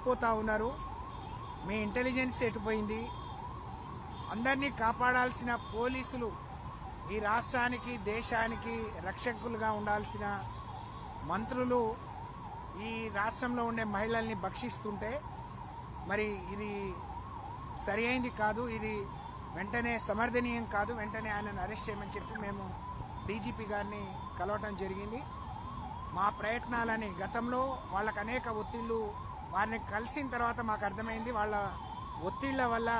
పారిపోతూ ఉన్నారు. మీ ఇంటెలిజెన్స్ ఎటుపోయింది? అందరినీ కాపాడాల్సిన పోలీసులు ఈ రాష్ట్రానికి దేశానికి రక్షకులుగా ఉండాల్సిన మంత్రులు ఈ రాష్ట్రంలో ఉండే మహిళల్ని భక్షిస్తుంటే మరి ఇది సరి అయింది కాదు. ఇది వెంటనే సమర్థనీయం కాదు. వెంటనే ఆయనను అరెస్ట్ చేయమని చెప్పి మేము డీజీపీ గారిని కలవటం జరిగింది. మా ప్రయత్నాలని గతంలో వాళ్ళకు అనేక ఒత్తిళ్లు, వారిని కలిసిన తర్వాత మాకు అర్థమైంది వాళ్ళ ఒత్తిళ్ల వల్ల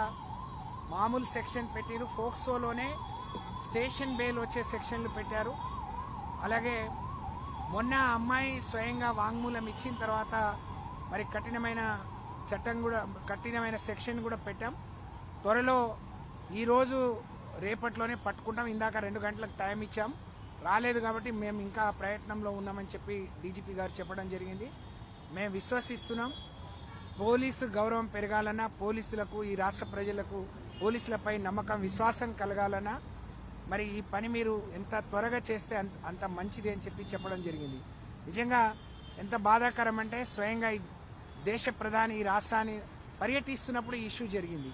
మామూలు సెక్షన్ పెట్టారు, ఫోక్సోలోనే స్టేషన్ బెయిల్ వచ్చే సెక్షన్లు పెట్టారు. అలాగే మొన్న అమ్మాయి స్వయంగా వాంగ్మూలం ఇచ్చిన తర్వాత మరి కఠినమైన చట్టం కూడా, కఠినమైన సెక్షన్ కూడా పెట్టాం. త్వరలో ఈరోజు రేపట్లోనే పట్టుకుంటాం. ఇందాక 2 గంటలకు టైం ఇచ్చాం, రాలేదు కాబట్టి మేము ఇంకా ప్రయత్నంలో ఉన్నామని చెప్పి డీజీపీ గారు చెప్పడం జరిగింది. మేము విశ్వసిస్తున్నాం పోలీసు గౌరవం పెరగాలన్నా, పోలీసులకు ఈ రాష్ట్ర ప్రజలకు పోలీసులపై నమ్మకం విశ్వాసం కలగాలన్నా మరి ఈ పని మీరు ఎంత త్వరగా చేస్తే అంత మంచిది అని చెప్పి చెప్పడం జరిగింది. నిజంగా ఎంత బాధాకరం అంటే స్వయంగా ఈ దేశ ప్రధాని ఈ రాష్ట్రాన్ని పర్యటిస్తున్నప్పుడు ఈ ఇష్యూ జరిగింది.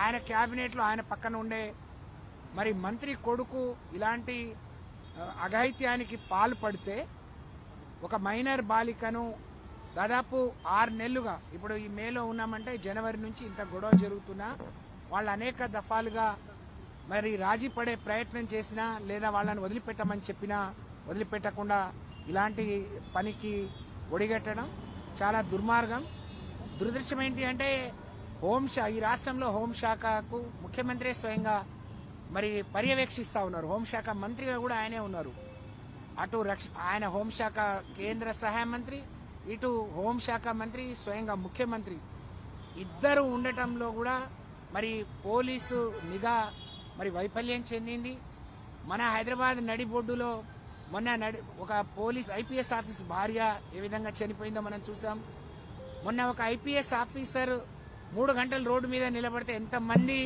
ఆయన క్యాబినెట్లో ఆయన పక్కన ఉండే మరి మంత్రి కొడుకు ఇలాంటి అఘాయిత్యానికి పాల్పడితే ఒక మైనర్ బాలికను దాదాపు 6 నెలలుగా, ఇప్పుడు ఈ మేలో ఉన్నామంటే జనవరి నుంచి ఇంత గొడవ జరుగుతున్నా వాళ్ళు అనేక దఫాలుగా మరి రాజీ పడే ప్రయత్నం చేసినా లేదా వాళ్ళని వదిలిపెట్టమని చెప్పినా వదిలిపెట్టకుండా ఇలాంటి పనికి ఒడిగట్టడం చాలా దుర్మార్గం. దురదృష్టం ఏంటి అంటే ఈ రాష్ట్రంలో హోంశాఖకు ముఖ్యమంత్రి స్వయంగా మరి పర్యవేక్షిస్తూ ఉన్నారు. హోంశాఖ మంత్రిగా కూడా ఆయనే ఉన్నారు. అటు ఆయన హోంశాఖ కేంద్ర సహాయ మంత్రి, ఇటు హోంశాఖ మంత్రి స్వయంగా ముఖ్యమంత్రి ఇద్దరు ఉండటంలో కూడా మరి పోలీసు నిఘా మరి వైఫల్యం చెందింది. మన హైదరాబాద్ నడిబొడ్డులో మొన్న ఒక పోలీస్ ఐపీఎస్ ఆఫీస్ భార్య ఏ విధంగా చనిపోయిందో మనం చూసాం. మొన్న ఒక ఐపీఎస్ ఆఫీసర్ 3 గంటలు రోడ్డు మీద నిలబడితే ఎంతమంది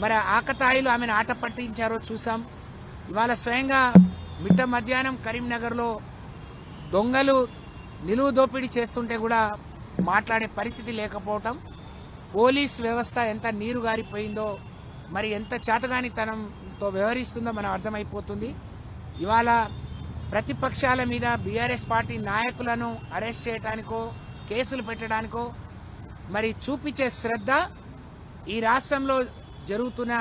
మరి ఆకతాయిలు ఆమెను ఆట పట్టించారో చూసాం. ఇవాళ స్వయంగా మిట్ట మధ్యాహ్నం కరీంనగర్లో దొంగలు నిలువు దోపిడీ చేస్తుంటే కూడా మాట్లాడే పరిస్థితి లేకపోవటం, పోలీస్ వ్యవస్థ ఎంత నీరు గారిపోయిందో, మరి ఎంత చేతగానితనంతో వ్యవహరిస్తుందో మనం అర్థమైపోతుంది. ఇవాళ ప్రతిపక్షాల మీద బీఆర్ఎస్ పార్టీ నాయకులను అరెస్ట్ చేయడానికో కేసులు పెట్టడానికో మరి చూపించే శ్రద్ధ ఈ రాష్ట్రంలో జరుగుతున్న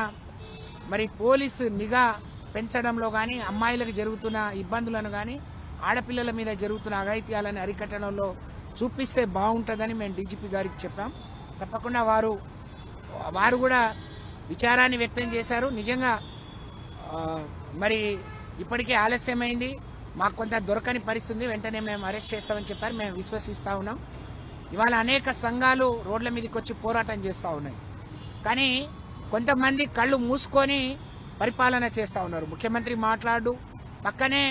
మరి పోలీసు నిఘా పెంచడంలో కానీ, అమ్మాయిలకు జరుగుతున్న ఇబ్బందులను కానీ, ఆడపిల్లల మీద జరుగుతున్న అఘాయిత్యాలను అరికట్టడంలో చూపిస్తే బాగుంటుందని మేము డీజీపీ గారికి చెప్పాం. తప్పకుండా వారు కూడా విచారాన్ని వ్యక్తం చేశారు. నిజంగా మరి ఇప్పటికే ఆలస్యమైంది, మాకు కొంత దొరకని పరిస్థితి, వెంటనే మేము అరెస్ట్ చేస్తామని చెప్పారు. మేము విశ్వసిస్తూ ఉన్నాం. ఇవాళ అనేక సంఘాలు రోడ్ల మీదకి వచ్చి పోరాటం చేస్తూ ఉన్నాయి. కానీ కొంతమంది కళ్ళు మూసుకొని పరిపాలన చేస్తూ ఉన్నారు. ముఖ్యమంత్రి మాట్లాడు, పక్కనే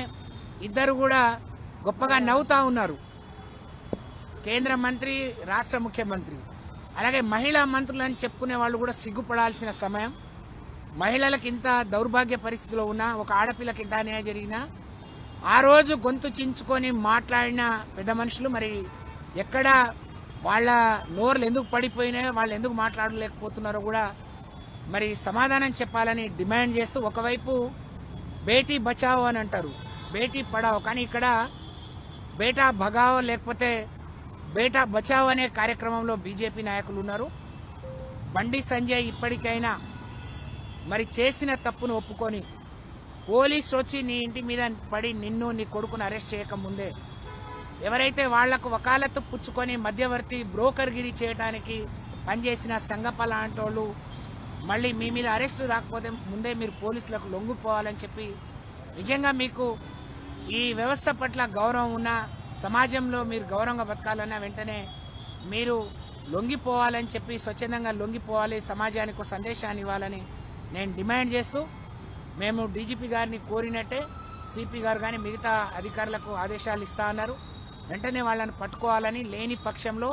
ఇద్దరు కూడా గొప్పగా నవ్వుతూ ఉన్నారు. కేంద్ర మంత్రి, రాష్ట్ర ముఖ్యమంత్రి, అలాగే మహిళా మంత్రులని చెప్పుకునే వాళ్ళు కూడా సిగ్గుపడాల్సిన సమయం. మహిళలకు ఇంత దౌర్భాగ్య పరిస్థితిలో ఉన్నా, ఒక ఆడపిల్లకి ఇంత అన్యాయం జరిగినా ఆ రోజు గొంతు చించుకొని మాట్లాడిన పెద్ద మనుషులు మరి ఎక్కడ వాళ్ళ నోర్లు ఎందుకు పడిపోయినాయో, వాళ్ళు ఎందుకు మాట్లాడలేకపోతున్నారో కూడా మరి సమాధానం చెప్పాలని డిమాండ్ చేస్తూ, ఒకవైపు బేటీ బచావో అని అంటారు, బేటీ పడావో, కానీ ఇక్కడ బేటా భగావో లేకపోతే బేటా బచావో అనే కార్యక్రమంలో బీజేపీ నాయకులు ఉన్నారు. బండి సంజయ్ ఇప్పటికైనా మరి చేసిన తప్పును ఒప్పుకొని పోలీసు వచ్చి నీ ఇంటి మీద పడి నిన్ను నీ కొడుకును అరెస్ట్ చేయకముందే ఎవరైతే వాళ్లకు వకాలత్తు పుచ్చుకొని మధ్యవర్తి బ్రోకర్గిరి చేయడానికి పనిచేసిన సంగప్ప లాంటి వాళ్ళు మళ్ళీ మీ మీద అరెస్టు రాకపోతే ముందే మీరు పోలీసులకు లొంగిపోవాలని చెప్పి, నిజంగా మీకు ఈ వ్యవస్థ పట్ల గౌరవం ఉన్నా, సమాజంలో మీరు గౌరవంగా బతకాలన్నా వెంటనే మీరు లొంగిపోవాలని చెప్పి, స్వచ్ఛందంగా లొంగిపోవాలి, సమాజానికి ఒక సందేశాన్ని ఇవ్వాలని నేను డిమాండ్ చేస్తూ, మేము డీజీపీ గారిని కోరినట్టే సిపి గారు కానీ మిగతా అధికారులకు ఆదేశాలు ఇస్తా అన్నారు. వెంటనే వాళ్ళని పట్టుకోవాలని, లేని పక్షంలో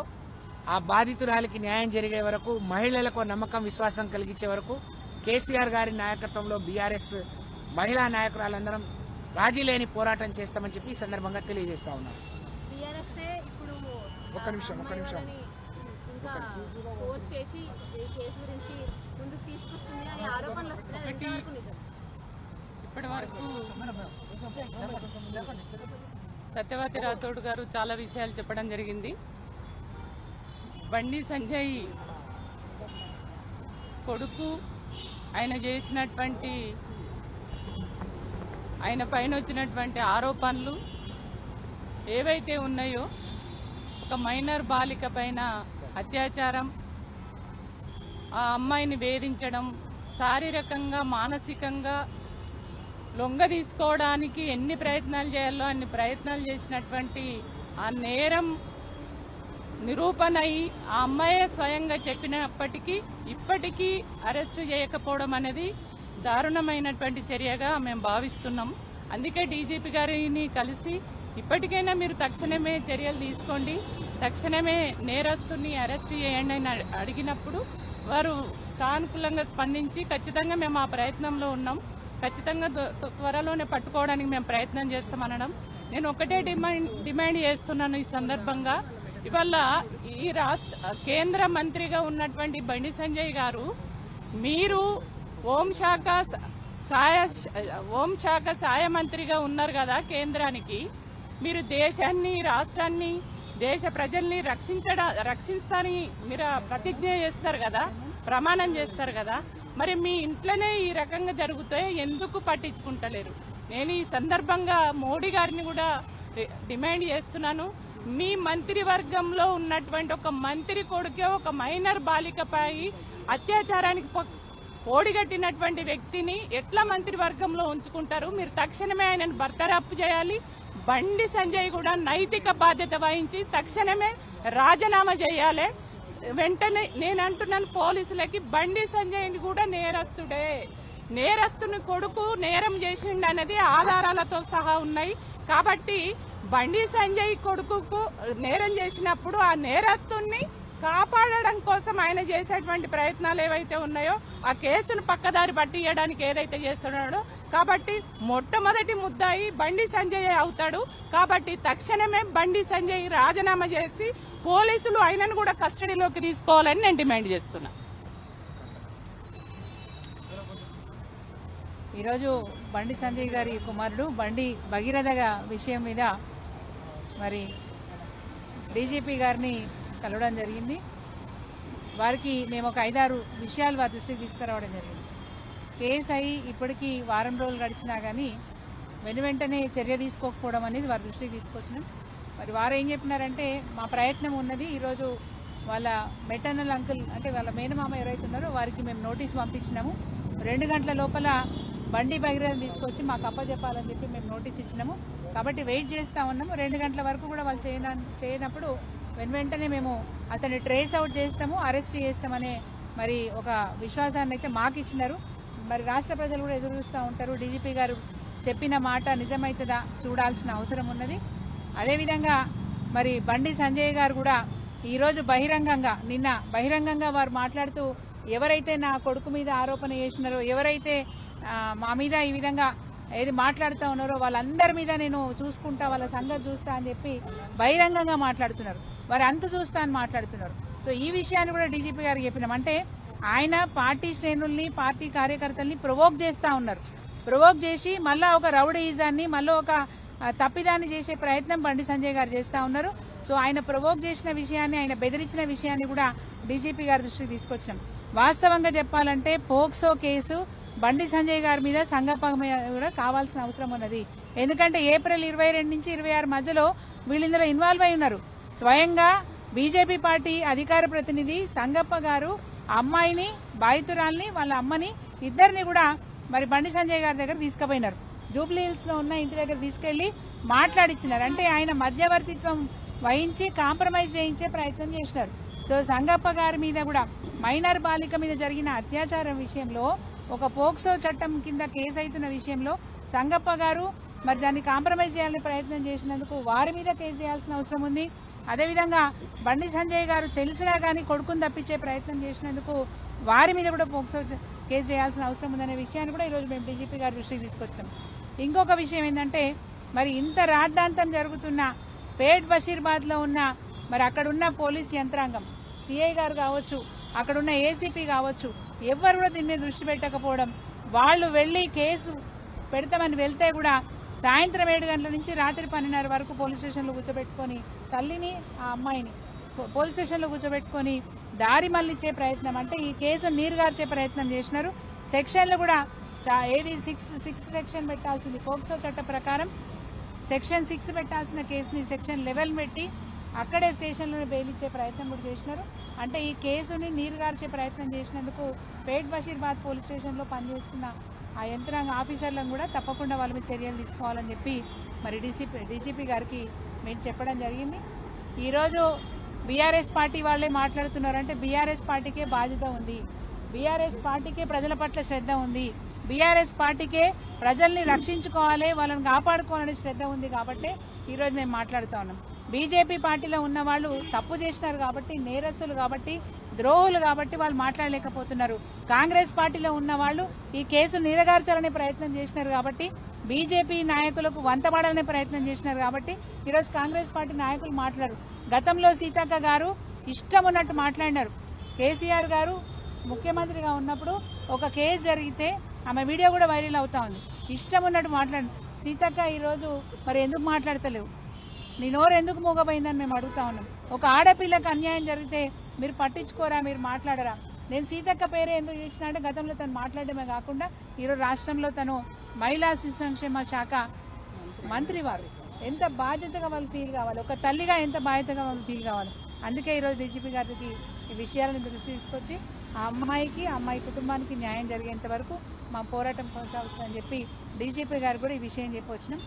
ఆ బాధితురాలికి న్యాయం జరిగే వరకు, మహిళలకు నమ్మకం విశ్వాసం కలిగించే వరకు కేసీఆర్ గారి నాయకత్వంలో బీఆర్ఎస్ మహిళా నాయకురాలందరం రాజీ లేని పోరాటం చేస్తామని చెప్పి ఈ సందర్భంగా తెలియజేస్తా ఉన్నారు. ఒక్క నిమిషం గా ఫోర్స్ చేసి ఈ కేసు గురించి ముందుకు తీసుకొస్తుంది అనే ఆరోపణలు వస్తున్నాయి. ఎంతవరకు నిజం? ఇప్పటి వరకు సత్యవతి రాథోడ్ గారు చాలా విషయాలు చెప్పడం జరిగింది. బండి సంజయ్ కొడుకు ఆయన చేసినటువంటి ఆయన పైన వచ్చినటువంటి ఆరోపణలు ఏవైతే ఉన్నాయో, ఒక మైనర్ బాలిక పైన అత్యాచారం, ఆ అమ్మాయిని వేధించడం, శారీరకంగా మానసికంగా లొంగ తీసుకోవడానికి ఎన్ని ప్రయత్నాలు చేయాలో అన్ని ప్రయత్నాలు చేసినటువంటి ఆ నేరం నిరూపణ అయి ఆ అమ్మాయే స్వయంగా చెప్పినప్పటికీ ఇప్పటికీ అరెస్టు చేయకపోవడం అనేది దారుణమైనటువంటి చర్యగా మేము భావిస్తున్నాం. అందుకే డీజీపీ గారిని కలిసి ఇప్పటికైనా మీరు తక్షణమే చర్యలు తీసుకోండి, తక్షణమే నేరస్తుని అరెస్టు చేయండి అని అడిగినప్పుడు వారు సానుకూలంగా స్పందించి ఖచ్చితంగా మేము ఆ ప్రయత్నంలో ఉన్నాం, ఖచ్చితంగా త్వరలోనే పట్టుకోవడానికి మేము ప్రయత్నం చేస్తామనడం. నేను ఒకటే డిమాండ్ చేస్తున్నాను ఈ సందర్భంగా. ఇవాళ ఈ కేంద్ర మంత్రిగా ఉన్నటువంటి బండి సంజయ్ గారు, మీరు హోంశాఖ సహాయ మంత్రిగా ఉన్నారు కదా కేంద్రానికి, మీరు దేశాన్ని, రాష్ట్రాన్ని, దేశ ప్రజల్ని రక్షిస్తారని మీరు ప్రతిజ్ఞ చేస్తారు కదా, ప్రమాణం చేస్తారు కదా, మరి మీ ఇంట్లోనే ఈ రకంగా జరుగుతాయో ఎందుకు పట్టించుకుంటలేరు? నేను ఈ సందర్భంగా మోడీ గారిని కూడా డిమాండ్ చేస్తున్నాను. మీ మంత్రివర్గంలో ఉన్నటువంటి ఒక మంత్రి కొడుకే ఒక మైనర్ బాలికపై అత్యాచారానికి ఓడిగట్టినటువంటి వ్యక్తిని ఎట్లా మంత్రివర్గంలో ఉంచుకుంటారు? మీరు తక్షణమే ఆయనను బర్తరఫ్ చేయాలి. బండి సంజయ్ కూడా నైతిక బాధ్యత వహించి తక్షణమే రాజీనామా చేయాలి. వెంటనే నేను అంటున్నాను పోలీసులకి, బండి సంజయ్ కూడా నేరస్తుడే, నేరస్తుని కొడుకు నేరం చేసిండు అనేది ఆధారాలతో సహా ఉన్నాయి. కాబట్టి బండి సంజయ్ కొడుకుకు నేరం చేసినప్పుడు ఆ నేరస్తుని కాపాడడం కోసం ఆయన చేసేటువంటి ప్రయత్నాలు ఏవైతే ఉన్నాయో, ఆ కేసును పక్కదారి పట్టియడానికి ఏదైతే చేస్తున్నాడో, కాబట్టి మొట్టమొదటి ముద్దాయి బండి సంజయ్ అవుతాడు. కాబట్టి తక్షణమే బండి సంజయ్ రాజీనామా చేసి పోలీసులు ఆయనను కూడా కస్టడీలోకి తీసుకోవాలని నేను డిమాండ్ చేస్తున్నా. ఈరోజు బండి సంజయ్ గారి కుమారుడు బండి భగీరథ విషయం మీద మరి డీజీపీ గారిని కలవడం జరిగింది. వారికి మేము ఒక 5-6 విషయాలు వారి దృష్టికి తీసుకురావడం జరిగింది. కేసు అయి ఇప్పటికీ వారం రోజులు గడిచినా కానీ వెంటనే చర్య తీసుకోకపోవడం అనేది వారి దృష్టికి తీసుకొచ్చినాం. మరి వారు ఏం చెప్పినారంటే, మా ప్రయత్నం ఉన్నది, ఈరోజు వాళ్ళ మెటర్నల్ అంకుల్ అంటే వాళ్ళ మేనమామ ఎవరైతే ఉన్నారో వారికి మేము నోటీస్ పంపించినాము. 2 గంటల లోపల బండి భగీరథ తీసుకొచ్చి మాకు అప్పచెప్పాలని చెప్పి మేము నోటీస్ ఇచ్చినాము. కాబట్టి వెయిట్ చేస్తూ ఉన్నాము. 2 గంటల వరకు కూడా వాళ్ళు చేయనప్పుడు వెంటనే మేము అతన్ని ట్రేస్ అవుట్ చేస్తాము, అరెస్ట్ చేస్తామనే మరి ఒక విశ్వాసాన్ని అయితే మాకు ఇచ్చినారు. మరి రాష్ట్ర ప్రజలు కూడా ఎదురు చూస్తూ ఉంటారు. డీజీపీ గారు చెప్పిన మాట నిజమైతుందా చూడాల్సిన అవసరం ఉన్నది. అదేవిధంగా మరి బండి సంజయ్ గారు కూడా ఈరోజు నిన్న బహిరంగంగా వారు మాట్లాడుతూ, ఎవరైతే నా కొడుకు మీద ఆరోపణ చేసినారో, ఎవరైతే మా మీద ఈ విధంగా ఏది మాట్లాడుతూ ఉన్నారో వాళ్ళందరి మీద నేను చూసుకుంటా, వాళ్ళ సంగతి చూస్తా అని చెప్పి బహిరంగంగా మాట్లాడుతున్నారు. వారు అంతు చూస్తా అని మాట్లాడుతున్నారు. సో ఈ విషయాన్ని కూడా డీజీపీ గారికి చెప్పినాం. అంటే ఆయన పార్టీ శ్రేణుల్ని, పార్టీ కార్యకర్తల్ని ప్రొవోక్ చేస్తూ ఉన్నారు. ప్రొవోక్ చేసి మళ్ళా ఒక రౌడీయిజాన్ని, మళ్ళీ ఒక తప్పిదాన్ని చేసే ప్రయత్నం బండి సంజయ్ గారు చేస్తూ ఉన్నారు. సో ఆయన ప్రొవోక్ చేసిన విషయాన్ని, ఆయన బెదిరించిన విషయాన్ని కూడా డీజీపీ గారి దృష్టికి తీసుకొచ్చినాం. వాస్తవంగా చెప్పాలంటే పోక్సో కేసు బండి సంజయ్ గారి మీద సంగప్ప కూడా కావాల్సిన అవసరం ఉన్నది. ఎందుకంటే ఏప్రిల్ 22 నుంచి 26 మధ్యలో వీళ్ళందరూ ఇన్వాల్వ్ అయి ఉన్నారు. స్వయంగా బీజేపీ పార్టీ అధికార ప్రతినిధి సంగప్ప గారు అమ్మాయిని, బాధితురాల్ని, వాళ్ళ అమ్మని ఇద్దరిని కూడా మరి బండి సంజయ్ గారి దగ్గర తీసుకుపోయినారు. జూబ్లీ హిల్స్ లో ఉన్న ఇంటి దగ్గర తీసుకెళ్లి మాట్లాడిచ్చినారు. అంటే ఆయన మధ్యవర్తిత్వం వహించి కాంప్రమైజ్ చేయించే ప్రయత్నం చేసినారు. సో సంగప్ప గారి మీద కూడా మైనర్ బాలిక మీద జరిగిన అత్యాచారం విషయంలో ఒక పోక్సో చట్టం కింద కేసు అవుతున్న విషయంలో సంగప్ప గారు మరి దాన్ని కాంప్రమైజ్ చేయాలని ప్రయత్నం చేసినందుకు వారి మీద కేసు చేయాల్సిన అవసరం ఉంది. అదేవిధంగా బండి సంజయ్ గారు తెలిసినా కానీ కొడుకుని తప్పించే ప్రయత్నం చేసినందుకు వారి మీద కూడా పోక్సో కేసు చేయాల్సిన అవసరం ఉందనే విషయాన్ని కూడా ఈరోజు మేము డీజీపీ గారి దృష్టికి తీసుకొచ్చాం. ఇంకొక విషయం ఏంటంటే, మరి ఇంత రాద్ధాంతం జరుగుతున్న పేట్ బషీర్బాద్ లో ఉన్న మరి అక్కడున్న పోలీస్ యంత్రాంగం, సిఐ గారు కావచ్చు, అక్కడ ఉన్న ఏసీపీ కావచ్చు, ఎవ్వరు కూడా దీని మీద దృష్టి పెట్టకపోవడం, వాళ్ళు వెళ్లి కేసు పెడతామని వెళ్తే కూడా సాయంత్రం 7 గంటల నుంచి రాత్రి 12:30 వరకు పోలీస్ స్టేషన్లో కూర్చోబెట్టుకొని తల్లిని ఆ అమ్మాయిని పోలీస్ స్టేషన్లో కూర్చోబెట్టుకొని దారి మళ్లించే ప్రయత్నం, అంటే ఈ కేసు నీరుగార్చే ప్రయత్నం చేసినారు. సెక్షన్లు కూడా ఏది 6 సెక్షన్ పెట్టాల్సింది పోక్సో చట్ట ప్రకారం సెక్షన్ 6 పెట్టాల్సిన కేసుని సెక్షన్ 11 పెట్టి అక్కడే స్టేషన్లోనే బెయిల్ ఇచ్చే ప్రయత్నం కూడా చేసినారు. అంటే ఈ కేసుని నీరుగార్చే ప్రయత్నం చేసినందుకు పేట్ బషీర్బాద్ పోలీస్ స్టేషన్లో పనిచేస్తున్న ఆ యంత్రాంగ ఆఫీసర్లను కూడా తప్పకుండా వాళ్ళ మీద చర్యలు తీసుకోవాలని చెప్పి మరి డీజీపీ గారికి మేము చెప్పడం జరిగింది. ఈరోజు బీఆర్ఎస్ పార్టీ వాళ్ళే మాట్లాడుతున్నారంటే బీఆర్ఎస్ పార్టీకే బాధ్యత ఉంది, బీఆర్ఎస్ పార్టీకే ప్రజల పట్ల శ్రద్ధ ఉంది, బీఆర్ఎస్ పార్టీకే ప్రజల్ని రక్షించుకోవాలి, వాళ్ళని కాపాడుకోవాలనే శ్రద్ధ ఉంది. కాబట్టి ఈరోజు మేము మాట్లాడుతూ ఉన్నాం. బీజేపీ పార్టీలో ఉన్న వాళ్ళు తప్పు చేసినారు కాబట్టి, నేరస్తులు కాబట్టి, ద్రోహులు కాబట్టి వాళ్ళు మాట్లాడలేకపోతున్నారు. కాంగ్రెస్ పార్టీలో ఉన్న వాళ్ళు ఈ కేసు నీరగార్చాలనే ప్రయత్నం చేసినారు కాబట్టి, బీజేపీ నాయకులకు వంతపడాలనే ప్రయత్నం చేసినారు కాబట్టి ఈరోజు కాంగ్రెస్ పార్టీ నాయకులు మాట్లాడరు. గతంలో సీతక్క గారు ఇష్టం ఉన్నట్టు మాట్లాడినారు. కేసీఆర్ గారు ముఖ్యమంత్రిగా ఉన్నప్పుడు ఒక కేసు జరిగితే ఆమె వీడియో కూడా వైరల్ అవుతా ఉంది. ఇష్టం ఉన్నట్టు మాట్లాడి సీతక్క ఈరోజు మరి ఎందుకు మాట్లాడతలేవు, నీ నోరు ఎందుకు మూగపోయిందని మేము అడుగుతా ఉన్నాం. ఒక ఆడపిల్లకు అన్యాయం జరిగితే మీరు పట్టించుకోరా, మీరు మాట్లాడరా? నేను సీతక్క పేరే ఎందుకు చేసిన అంటే గతంలో తను మాట్లాడడమే కాకుండా ఈరోజు రాష్ట్రంలో తను మహిళా శిశు సంక్షేమ శాఖ మంత్రి. వారు ఎంత బాధ్యతగా వాళ్ళు ఫీల్ కావాలి, ఒక తల్లిగా ఎంత బాధ్యతగా వాళ్ళు ఫీల్ కావాలి. అందుకే ఈరోజు డీజీపీ గారికి ఈ విషయాలను దృష్టి తీసుకొచ్చి ఆ అమ్మాయి కుటుంబానికి న్యాయం జరిగేంత వరకు మా పోరాటం కొనసాగుతుందని చెప్పి డీజీపీ గారు కూడా ఈ విషయం చెప్పి వచ్చినాం.